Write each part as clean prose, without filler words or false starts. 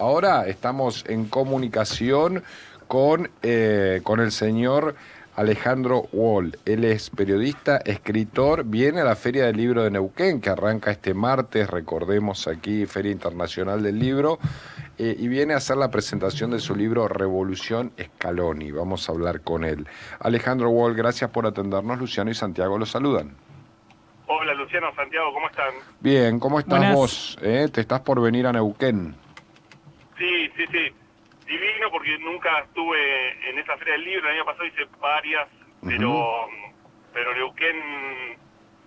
Ahora estamos en comunicación con el señor Alejandro Wall. Él es periodista, escritor, viene a la Feria del Libro de Neuquén, que arranca este martes, recordemos aquí, Feria Internacional del Libro, y viene a hacer la presentación de su libro Revolución Scaloni. Vamos a hablar con él. Alejandro Wall, gracias por atendernos. Luciano y Santiago los saludan. Hola Luciano, Santiago, ¿cómo están? Bien, ¿cómo estás Buenas. vos? ¿Te estás por venir a Neuquén? Sí. Divino porque nunca estuve en esa feria del libro, el año pasado hice varias, Ujú. pero Neuquén,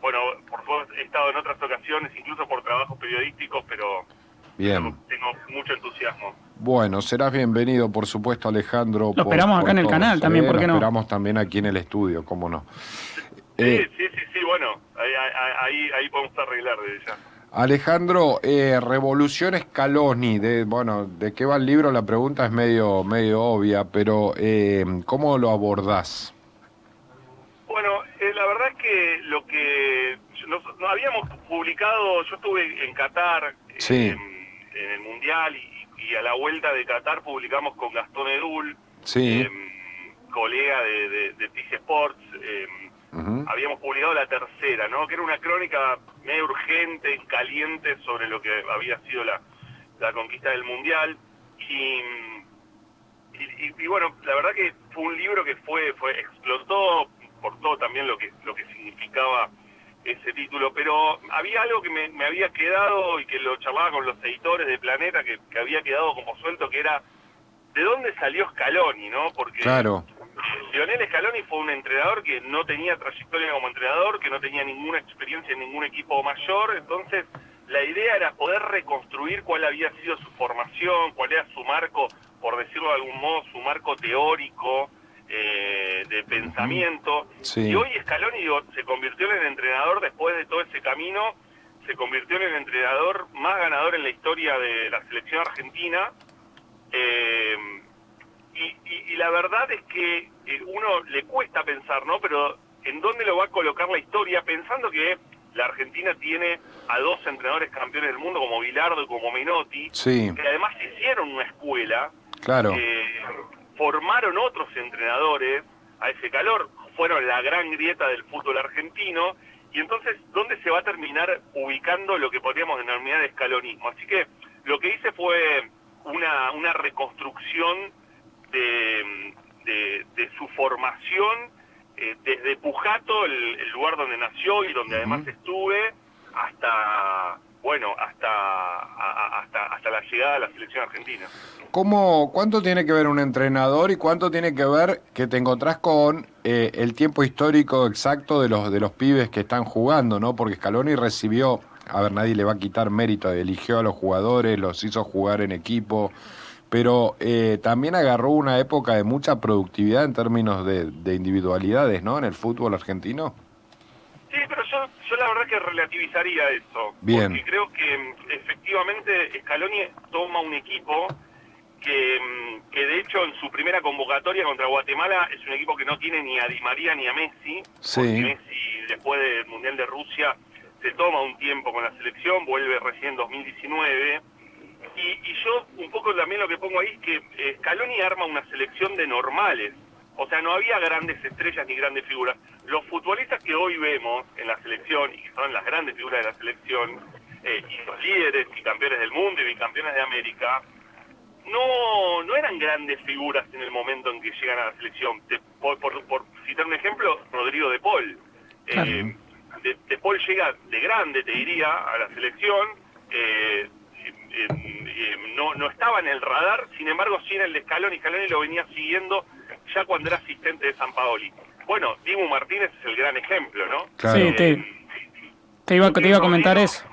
bueno, por supuesto he estado en otras ocasiones, incluso por trabajos periodísticos, pero Bien. tengo mucho entusiasmo. Bueno, serás bienvenido, por supuesto, Alejandro, Lo esperamos acá por en el canal todos. también, ¿por Lo qué no? esperamos también aquí en el estudio, cómo no. Sí, Eh, bueno, ahí podemos arreglar desde ya. Alejandro, Revolución Scaloni, ¿de qué va el libro? La pregunta es medio obvia, pero ¿cómo lo abordás? Bueno, la verdad es que lo que nos habíamos publicado, yo estuve en Qatar Sí, en el Mundial y a la vuelta de Qatar publicamos con Gastón Edul, sí, colega de TIC Sports, ujú, habíamos publicado la tercera, ¿no? Que era una crónica medio urgente, caliente sobre lo que había sido la conquista del Mundial y, y bueno, la verdad que fue un libro que explotó por todo también lo que significaba ese título, pero había algo que me había quedado y que lo charlaba con los editores de Planeta, que había quedado como suelto, que era ¿de dónde salió Scaloni, no? Porque claro, Lionel Scaloni fue un entrenador que no tenía trayectoria como entrenador, que no tenía ninguna experiencia en ningún equipo mayor, entonces la idea era poder reconstruir cuál había sido su formación, cuál era su marco, por decirlo de algún modo, su marco teórico de ujú, pensamiento. Y sí, hoy Scaloni se convirtió en el entrenador, después de todo ese camino, se convirtió en el entrenador más ganador en la historia de la selección argentina. Eh, y la verdad es que uno le cuesta pensar, ¿no? Pero ¿en dónde lo va a colocar la historia? Pensando que la Argentina tiene a dos entrenadores campeones del mundo como Bilardo y como Menotti, sí, que además hicieron una escuela, claro. eh, formaron otros entrenadores a ese calor, fueron la gran grieta del fútbol argentino, y entonces, ¿dónde se va a terminar ubicando lo que podríamos denominar escalonismo? Así que lo que hice fue una reconstrucción de su formación desde Pujato, el lugar donde nació y donde además Ujú. estuve, hasta bueno, hasta la llegada a la selección argentina. ¿Cuánto tiene que ver un entrenador y cuánto tiene que ver que te encontrás con el tiempo histórico exacto de los pibes que están jugando, ¿no? Porque Scaloni recibió, a ver, nadie le va a quitar mérito, eligió a los jugadores, los hizo jugar en equipo, pero también agarró una época de mucha productividad en términos de individualidades, ¿no? En el fútbol argentino. Sí, pero yo la verdad que relativizaría eso, porque Bien, creo que efectivamente Scaloni toma un equipo que de hecho en su primera convocatoria contra Guatemala es un equipo que no tiene ni a Di María ni a Messi, porque sí, Messi después del Mundial de Rusia se toma un tiempo con la selección, vuelve recién en 2019, y yo un poco también lo que pongo ahí es que Scaloni arma una selección de normales, o sea, no había grandes estrellas ni grandes figuras. Los futbolistas que hoy vemos en la selección, y que son las grandes figuras de la selección, y los líderes y campeones del mundo y bicampeones de América, no eran grandes figuras en el momento en que llegan a la selección. Por citar un ejemplo, Rodrigo de Paul. Claro. Eh, de Paul llega de grande, te diría, a la selección. No estaba en el radar, sin embargo sí en el de Scaloni. Scaloni lo venía siguiendo ya cuando era asistente de Sampaoli. Bueno, Dibu Martínez es el gran ejemplo, ¿no? claro. Sí, Eh, te Cuti iba a comentar Romero, eso.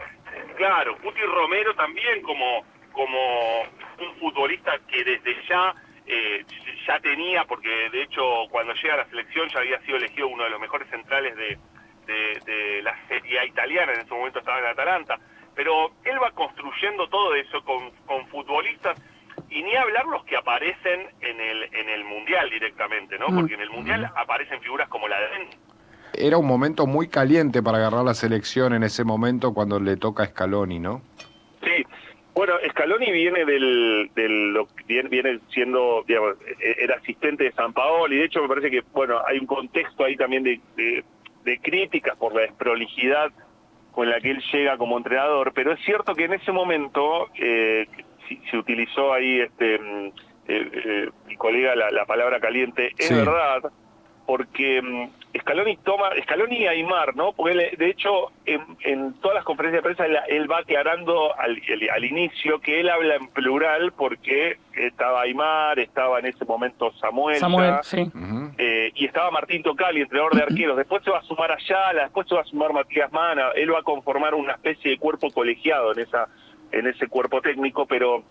claro, Cuti Romero también como un futbolista que desde ya tenía, porque de hecho cuando llega a la selección ya había sido elegido uno de los mejores centrales de la Serie A italiana, en ese momento estaba en Atalanta, pero él va construyendo todo eso con futbolistas, y ni hablar los que aparecen en el Mundial directamente, ¿no? Mm. Porque en el Mundial aparecen figuras como la de Era un momento muy caliente para agarrar la selección en ese momento cuando le toca a Scaloni, ¿no? Sí, bueno, Scaloni viene viene siendo, digamos, era asistente de Sampaoli, y de hecho me parece que, bueno, hay un contexto ahí también de críticas por la desprolijidad con la que él llega como entrenador, pero es cierto que en ese momento se utilizó ahí mi colega la palabra caliente, es Sí. verdad, porque Scaloni y Aimar, ¿no? Porque él, de hecho, en todas las conferencias de prensa él va aclarando al inicio que él habla en plural porque estaba Aimar, estaba en ese momento Samuel, sí. y estaba Martín Tocali, entrenador de arqueros. Después se va a sumar Ayala, después se va a sumar Matías Mana. Él va a conformar una especie de cuerpo colegiado en ese cuerpo técnico, pero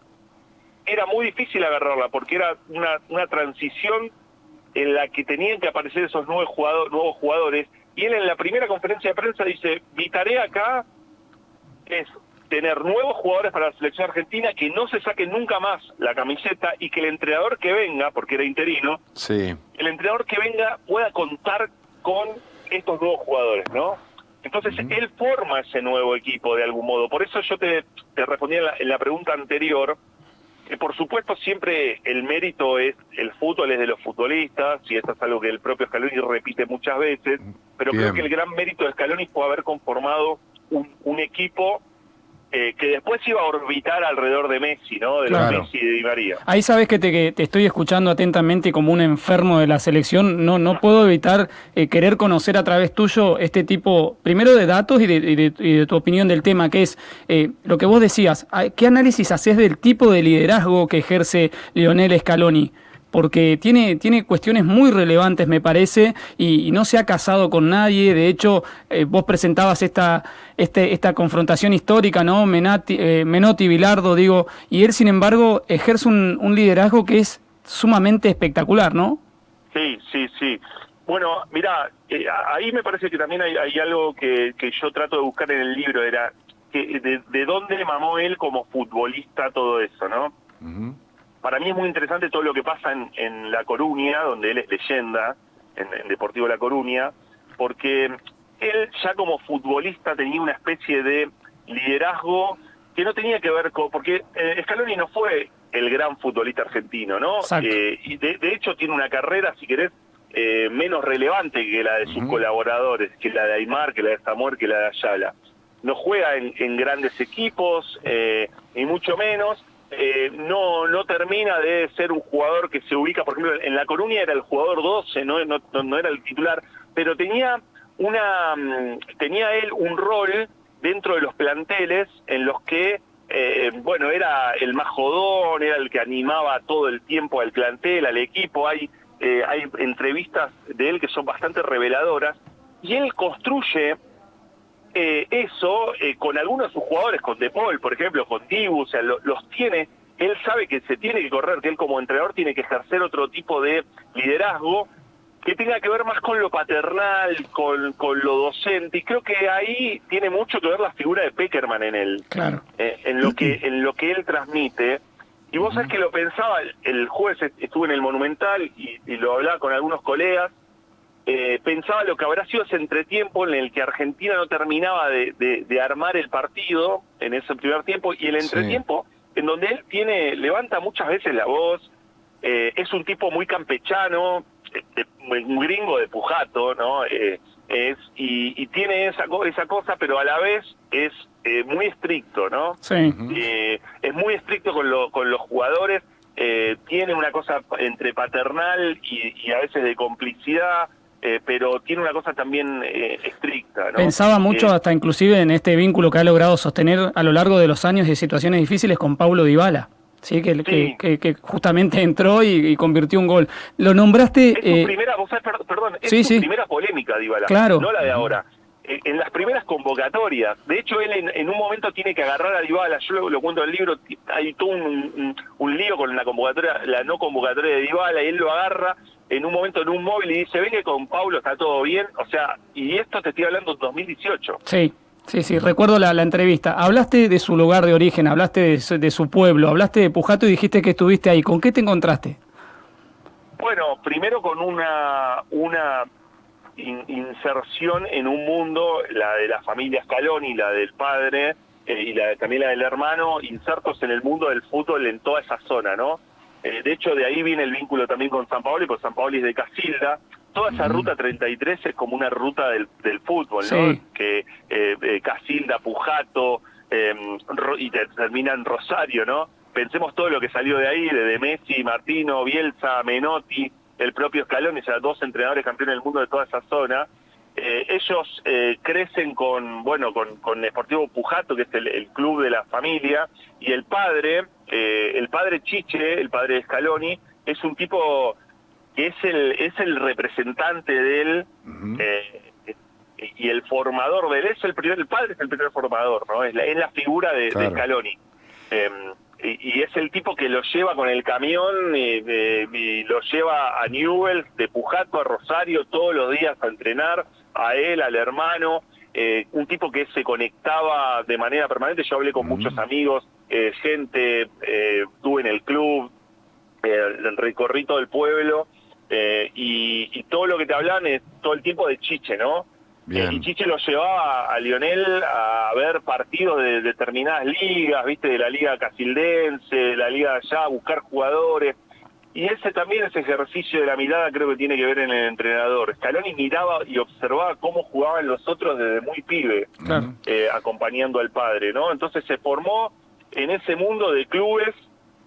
era muy difícil agarrarla porque era una transición en la que tenían que aparecer esos nuevos jugadores, y él en la primera conferencia de prensa dice: mi tarea acá es tener nuevos jugadores para la selección argentina, que no se saquen nunca más la camiseta, y que el entrenador que venga, porque era interino, Sí. el entrenador que venga pueda contar con estos nuevos jugadores, ¿no? Entonces él forma ese nuevo equipo de algún modo. Por eso yo te respondí en la pregunta anterior, que por supuesto siempre el mérito el fútbol es de los futbolistas, y esto es algo que el propio Scaloni repite muchas veces, pero Bien. creo que el gran mérito de Scaloni fue haber conformado un equipo que después iba a orbitar alrededor de Messi, ¿no? De Claro. los Messi y de Di María. Ahí sabes que te estoy escuchando atentamente como un enfermo de la selección. No puedo evitar querer conocer a través tuyo este tipo, primero de datos y de tu opinión del tema, que es lo que vos decías. ¿Qué análisis haces del tipo de liderazgo que ejerce Lionel Scaloni? Porque tiene cuestiones muy relevantes, me parece, y no se ha casado con nadie. De hecho, vos presentabas esta confrontación histórica, ¿no? Menotti-Bilardo, digo, y él, sin embargo, ejerce un liderazgo que es sumamente espectacular, ¿no? Sí. Bueno, mirá, ahí me parece que también hay algo que yo trato de buscar en el libro, era que de dónde mamó él como futbolista todo eso, ¿no? Ujú. Para mí es muy interesante todo lo que pasa en La Coruña, donde él es leyenda, en Deportivo La Coruña, porque él ya como futbolista tenía una especie de liderazgo que no tenía que ver con... Porque Scaloni no fue el gran futbolista argentino, ¿no? Exacto. Y de hecho tiene una carrera, si querés, menos relevante que la de sus colaboradores, que la de Aimar, que la de Samuel, que la de Ayala. No juega en grandes equipos, ni mucho menos. No termina de ser un jugador que se ubica, por ejemplo, en La Coruña era el jugador 12, no era el titular, pero tenía él un rol dentro de los planteles en los que, era el más jodón, era el que animaba todo el tiempo al plantel, al equipo. Hay entrevistas de él que son bastante reveladoras, y él construye eso con algunos de sus jugadores, con De Paul, por ejemplo, con Dibu, o sea, los tiene. Él sabe que se tiene que correr, que él como entrenador tiene que ejercer otro tipo de liderazgo que tenga que ver más con lo paternal, con lo docente, y creo que ahí tiene mucho que ver la figura de Pekerman en él, Claro. en lo que él transmite. Y vos sabés que lo pensaba, el jueves estuve en el Monumental y lo hablaba con algunos colegas. Pensaba lo que habrá sido ese entretiempo en el que Argentina no terminaba de armar el partido en ese primer tiempo, y el entretiempo en donde él levanta muchas veces la voz, es un tipo muy campechano, un gringo de Pujato, ¿no? Y tiene esa cosa, pero a la vez es muy estricto, ¿no? Sí. Es muy estricto con los jugadores, tiene una cosa entre paternal y a veces de complicidad, pero tiene una cosa también estricta, ¿no? Pensaba mucho hasta inclusive en este vínculo que ha logrado sostener a lo largo de los años de situaciones difíciles con Paulo Dybala, ¿sí? Que justamente entró y convirtió un gol. Lo nombraste... Es su primera, vos sabés, perdón, es su primera polémica, Dybala, claro. No la de ahora. En las primeras convocatorias, de hecho él en un momento tiene que agarrar a Dybala, yo lo cuento en el libro, hay todo un lío con la no convocatoria de Dybala, y él lo agarra en un momento en un móvil y dice: ven que con Paulo está todo bien, o sea, y esto te estoy hablando de 2018. Sí, recuerdo la entrevista. Hablaste de su lugar de origen, hablaste de su pueblo, hablaste de Pujato y dijiste que estuviste ahí. ¿Con qué te encontraste? Bueno, primero con una inserción en un mundo, la de la familia Scaloni, la del padre, también la del hermano, insertos en el mundo del fútbol en toda esa zona, ¿no? De hecho, de ahí viene el vínculo también con Sampaoli, porque Sampaoli es de Casilda. Toda esa ruta 33 es como una ruta del fútbol, ¿no? Sí. Que Casilda, Pujato, y termina en Rosario, ¿no? Pensemos todo lo que salió de ahí, de Messi, Martino, Bielsa, Menotti, el propio Scaloni, o sea, 2 entrenadores campeones del mundo de toda esa zona. Ellos crecen con Sportivo Pujato, que es el club de la familia, y el padre Chiche, el padre de Scaloni, es un tipo que es el representante de él, y el formador de él, el padre es el primer formador, ¿no? Es la figura de Scaloni. Y es el tipo que lo lleva con el camión y lo lleva a Newell's, de Pujato a Rosario, todos los días a entrenar, a él, al hermano, un tipo que se conectaba de manera permanente. Yo hablé con muchos amigos, gente, estuve en el club, recorrí todo el pueblo, y todo lo que te hablan es todo el tiempo de Chiche, ¿no? Y Chiche lo llevaba a Lionel a ver partidos de determinadas ligas, viste, de la liga casildense, de la liga allá, a buscar jugadores. Y ese también, ese ejercicio de la mirada, creo que tiene que ver en el entrenador. Scaloni miraba y observaba cómo jugaban los otros desde muy pibe, acompañando al padre, ¿no? Entonces se formó en ese mundo de clubes,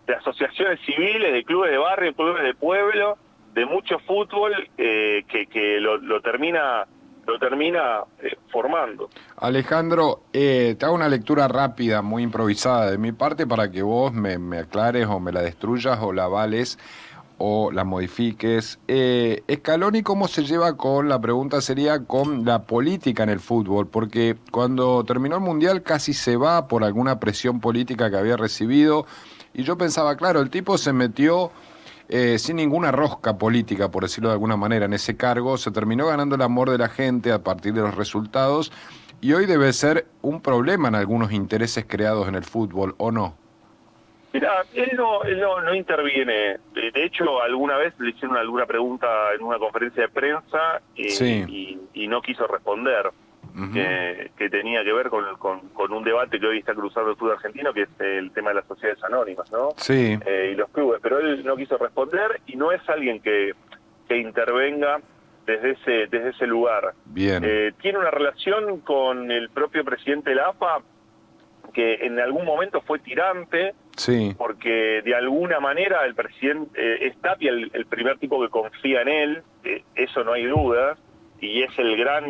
de asociaciones civiles, de clubes de barrio, clubes de pueblo, de mucho fútbol, que lo termina formando. Alejandro, te hago una lectura rápida, muy improvisada de mi parte, para que vos me aclares o me la destruyas o la avales o la modifiques. Scaloni, ¿cómo se lleva con, la pregunta sería, con la política en el fútbol? Porque cuando terminó el Mundial casi se va por alguna presión política que había recibido, y yo pensaba, claro, el tipo se metió sin ninguna rosca política, por decirlo de alguna manera, en ese cargo, se terminó ganando el amor de la gente a partir de los resultados, y hoy debe ser un problema en algunos intereses creados en el fútbol, ¿o no? Mirá, él no interviene. De hecho, alguna vez le hicieron alguna pregunta en una conferencia de prensa y no quiso responder. Que tenía que ver con un debate que hoy está cruzando el fútbol argentino, que es el tema de las sociedades anónimas, ¿no? Sí. Y los clubes, pero él no quiso responder y no es alguien que intervenga desde ese lugar. Bien. Tiene una relación con el propio presidente de la AFA, que en algún momento fue tirante, porque de alguna manera el presidente es Tapia el primer tipo que confía en él, eso no hay duda, y es el gran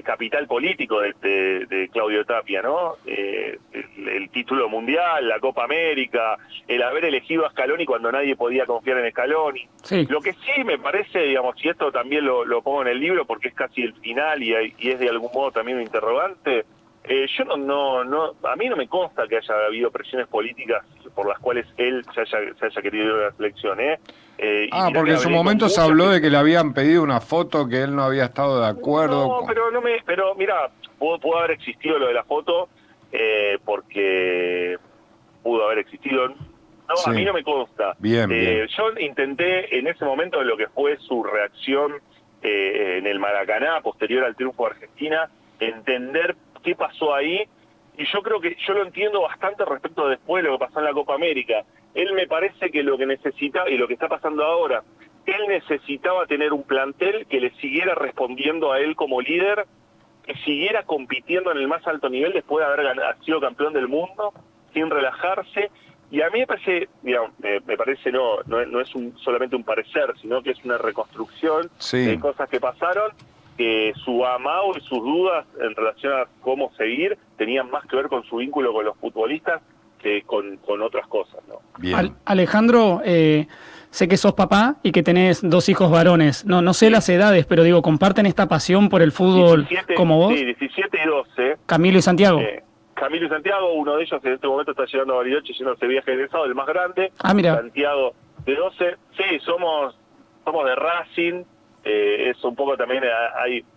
capital político de Claudio Tapia, ¿no? El título mundial, la Copa América, el haber elegido a Scaloni cuando nadie podía confiar en Scaloni. Sí. Lo que sí me parece, digamos, y esto también lo pongo en el libro porque es casi el final y es de algún modo también un interrogante, yo a mí no me consta que haya habido presiones políticas por las cuales él se haya querido ir a la selección, porque en su momento se habló de que le habían pedido una foto, que él no había estado de acuerdo. No, pero mira, pudo haber existido lo de la foto, porque pudo haber existido. No, a mí no me consta. Bien. Yo intenté en ese momento, lo que fue su reacción en el Maracaná, posterior al triunfo de Argentina, entender qué pasó ahí, y yo creo que yo lo entiendo bastante respecto de después de lo que pasó en la Copa América. Él me parece que lo que necesita, y lo que está pasando ahora, él necesitaba tener un plantel que le siguiera respondiendo a él como líder, que siguiera compitiendo en el más alto nivel después de haber sido campeón del mundo, sin relajarse. Y a mí me parece, digamos, me parece no es solamente un parecer, sino que es una reconstrucción de cosas que pasaron, que su amago y sus dudas en relación a cómo seguir tenían más que ver con su vínculo con los futbolistas que con otras cosas, ¿no? Bien. Alejandro, sé que sos papá y que tenés 2 hijos varones. No sé las edades, pero digo, ¿comparten esta pasión por el fútbol 17, como vos? Sí, 17 y 12. Camilo y Santiago. Camilo y Santiago, uno de ellos en este momento está llegando a Bariloche, yendo a ese viaje egresado, el más grande. Mira. Santiago de 12. Sí, somos de Racing. Es un poco también,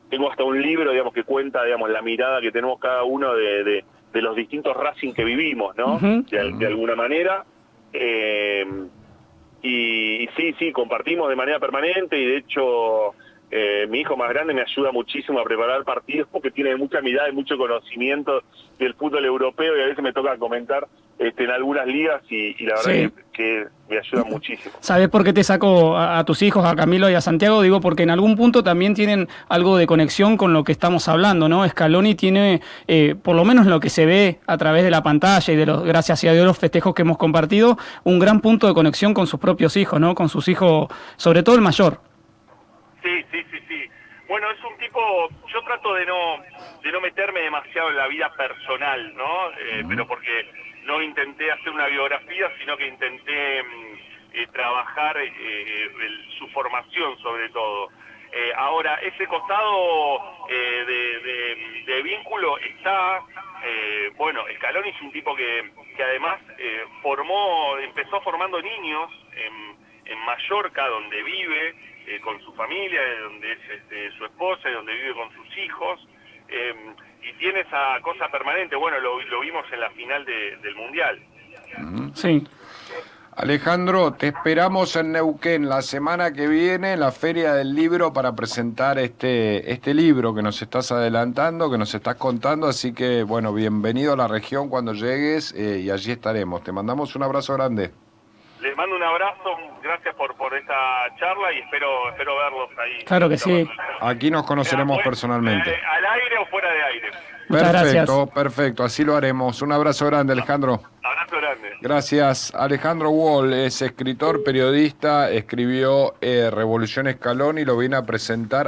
tengo hasta un libro, digamos, que cuenta, digamos, la mirada que tenemos cada uno de los distintos Racing que vivimos, ¿no? De alguna manera. Y sí, compartimos de manera permanente, y de hecho Mi hijo más grande me ayuda muchísimo a preparar partidos porque tiene mucha mirada y mucho conocimiento del fútbol europeo y a veces me toca comentar en algunas ligas y la verdad Sí. que me ayuda muchísimo. ¿Sabés por qué te saco a tus hijos, a Camilo y a Santiago? Digo, porque en algún punto también tienen algo de conexión con lo que estamos hablando, ¿no? Scaloni tiene, por lo menos lo que se ve a través de la pantalla y de los, gracias a Dios, los festejos que hemos compartido, un gran punto de conexión con sus propios hijos, ¿no? Con sus hijos, sobre todo el mayor. Sí. Bueno, es un tipo, yo trato de no meterme demasiado en la vida personal, ¿no? Pero porque no intenté hacer una biografía, sino que intenté trabajar su formación sobre todo. Ahora, ese costado de vínculo está, bueno, Scaloni es un tipo que además empezó formando niños en Mallorca, donde vive con su familia, donde es su esposa y donde vive con sus hijos, y tiene esa cosa permanente. Bueno, lo vimos en la final del Mundial. Sí. Alejandro, te esperamos en Neuquén la semana que viene, en la Feria del Libro, para presentar este libro que nos estás adelantando, que nos estás contando, así que, bueno, bienvenido a la región cuando llegues y allí estaremos. Te mandamos un abrazo grande. Les mando un abrazo, gracias por esta charla y espero verlos ahí. Claro que sí. Aquí nos conoceremos personalmente. ¿Al aire o fuera de aire? Muchas Perfecto, gracias. Perfecto, así lo haremos. Un abrazo grande, Alejandro. Abrazo grande. Gracias. Alejandro Wall es escritor, periodista, escribió Revolución Scaloni y lo viene a presentar